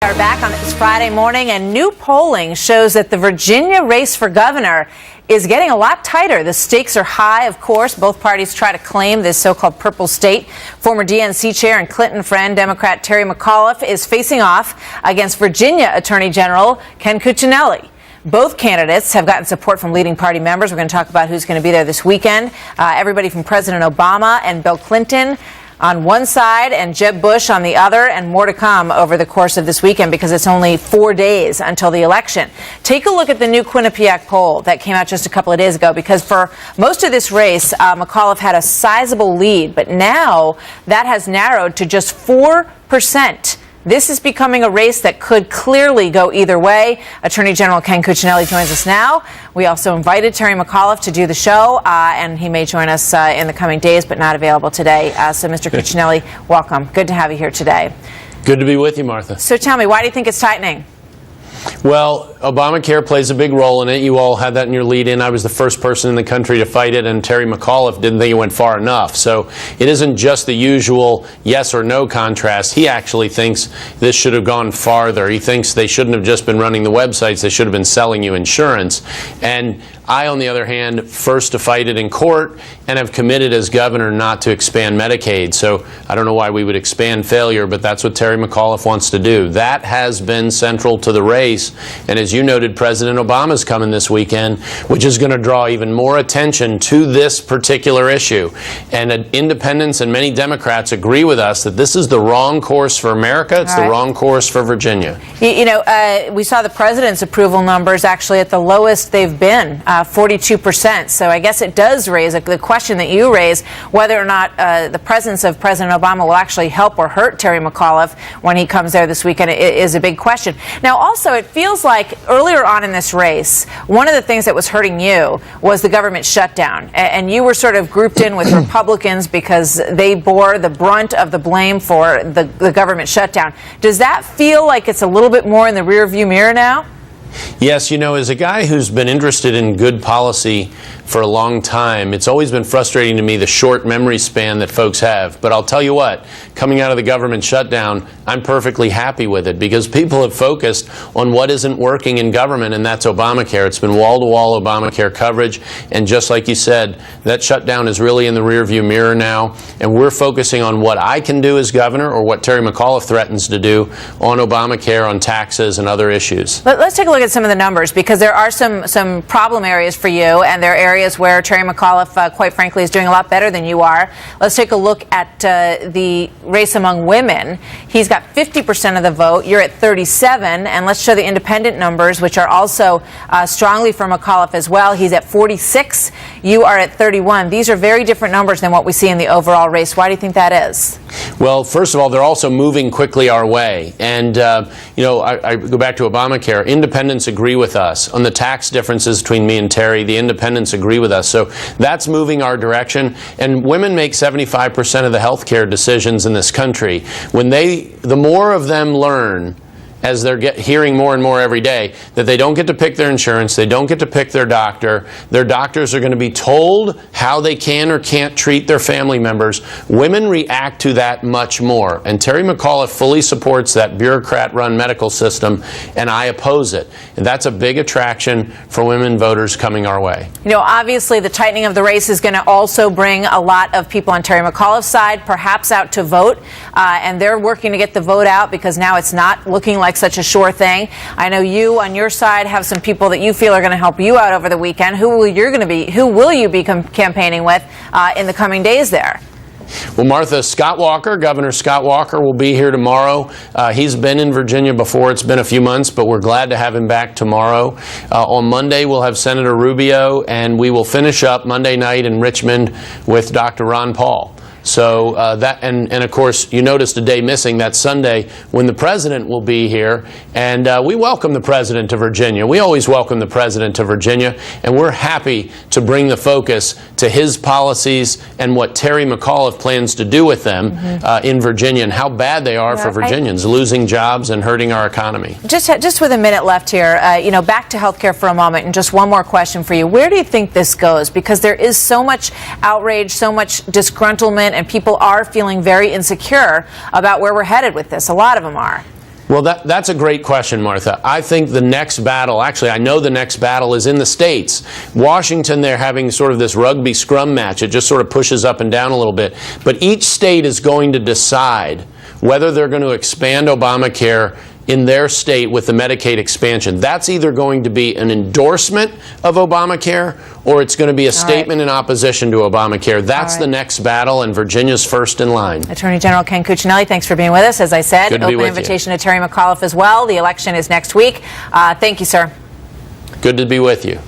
We're back on this Friday morning, and new polling shows that the Virginia race for governor is getting a lot tighter. The stakes are high, of course. Both parties try to claim this so-called purple state. Former DNC chair and Clinton friend, Democrat Terry McAuliffe, is facing off against Virginia Attorney General Ken Cuccinelli. Both candidates have gotten support from leading party members. We're going to talk about who's going to be there this weekend. Everybody from President Obama and Bill Clinton on one side and Jeb Bush on the other, and more to come over the course of this weekend because it's only 4 days until the election. Take a look at the new Quinnipiac poll that came out just a couple of days ago, because for most of this race, McAuliffe had a sizable lead, but now that has narrowed to just 4%. This is becoming a race that could clearly go either way. Attorney General Ken Cuccinelli joins us now. We also invited Terry McAuliffe to do the show, and he may join us in the coming days, but not available today. So, Mr. Cuccinelli, welcome. Good to have you here today. Good to be with you, Martha. So tell me, why do you think it's tightening? Well, Obamacare plays a big role in it. You all had that in your lead-in. I was the first person in the country to fight it, and Terry McAuliffe didn't think it went far enough. So it isn't just the usual yes or no contrast. He actually thinks this should have gone farther. He thinks they shouldn't have just been running the websites. They should have been selling you insurance. And I, on the other hand, first to fight it in court and have committed as governor not to expand Medicaid. So I don't know why we would expand failure, but that's what Terry McAuliffe wants to do. That has been central to the race. And as you noted, President Obama's coming this weekend, which is going to draw even more attention to this particular issue. And independents and many Democrats agree with us that this is the wrong course for America. It's the wrong course for Virginia. You know, we saw the president's approval numbers actually at the lowest they've been, 42%. So I guess it does raise the question that you raise, whether or not the presence of President Obama will actually help or hurt Terry McAuliffe when he comes there this weekend is a big question. Now, also, it feels like earlier on in this race, one of the things that was hurting you was the government shutdown. And you were sort of grouped in with Republicans because they bore the brunt of the blame for the government shutdown. Does that feel like it's a little bit more in the rearview mirror now? Yes, you know, as a guy who's been interested in good policy for a long time, it's always been frustrating to me the short memory span that folks have. But I'll tell you what, coming out of the government shutdown, I'm perfectly happy with it because people have focused on what isn't working in government, and that's Obamacare. It's been wall-to-wall Obamacare coverage, and just like you said, that shutdown is really in the rearview mirror now, and we're focusing on what I can do as governor or what Terry McAuliffe threatens to do on Obamacare, on taxes, and other issues. Let's take a look at some of the numbers, because there are some problem areas for you, and there are areas where Terry McAuliffe, quite frankly, is doing a lot better than you are. Let's take a look at the race among women. He's got 50% of the vote. You're at 37, and let's show the independent numbers, which are also strongly for McAuliffe as well. He's at 46. You are at 31. These are very different numbers than what we see in the overall race. Why do you think that is? Well, first of all, they're also moving quickly our way. And, you know, I go back to Obamacare. Independents agree with us. On the tax differences between me and Terry, the independents agree with us. So that's moving our direction. And women make 75% of the health care decisions in this country. The more of them learn, as they're hearing more and more every day, that they don't get to pick their insurance, they don't get to pick their doctor. Their doctors are going to be told how they can or can't treat their family members. Women react to that much more. And Terry McAuliffe fully supports that bureaucrat-run medical system, and I oppose it. And that's a big attraction for women voters coming our way. You know, obviously the tightening of the race is going to also bring a lot of people on Terry McAuliffe's side, perhaps out to vote. And they're working to get the vote out because now it's not looking like such a sure thing. I know you on your side have some people that you feel are going to help you out over the weekend. Who will you be campaigning with in the coming days there? Well, Martha, Governor Scott Walker will be here tomorrow. He's been in Virginia before. It's been a few months, but we're glad to have him back tomorrow. On Monday, we'll have Senator Rubio, and we will finish up Monday night in Richmond with Dr. Ron Paul. So and of course, you noticed a day missing. That's Sunday when the president will be here. And we welcome the president to Virginia. We always welcome the president to Virginia. And we're happy to bring the focus to his policies and what Terry McAuliffe plans to do with them in Virginia and how bad they are for Virginians, losing jobs and hurting our economy. Just with a minute left here, you know, back to health care for a moment, and just one more question for you. Where do you think this goes? Because there is so much outrage, so much disgruntlement, and people are feeling very insecure about where we're headed with this. A lot of them are. Well, that's a great question, Martha. I think the next battle, actually, I know the next battle is in the states. Washington, they're having sort of this rugby scrum match. It just sort of pushes up and down a little bit. But each state is going to decide whether they're going to expand Obamacare in their state with the Medicaid expansion. That's either going to be an endorsement of Obamacare or it's going to be a statement in opposition to Obamacare. That's the next battle, and Virginia's first in line. Attorney General Ken Cuccinelli, thanks for being with us. As I said, Good to be open with invitation to Terry McAuliffe as well. The election is next week. Thank you, sir. Good to be with you.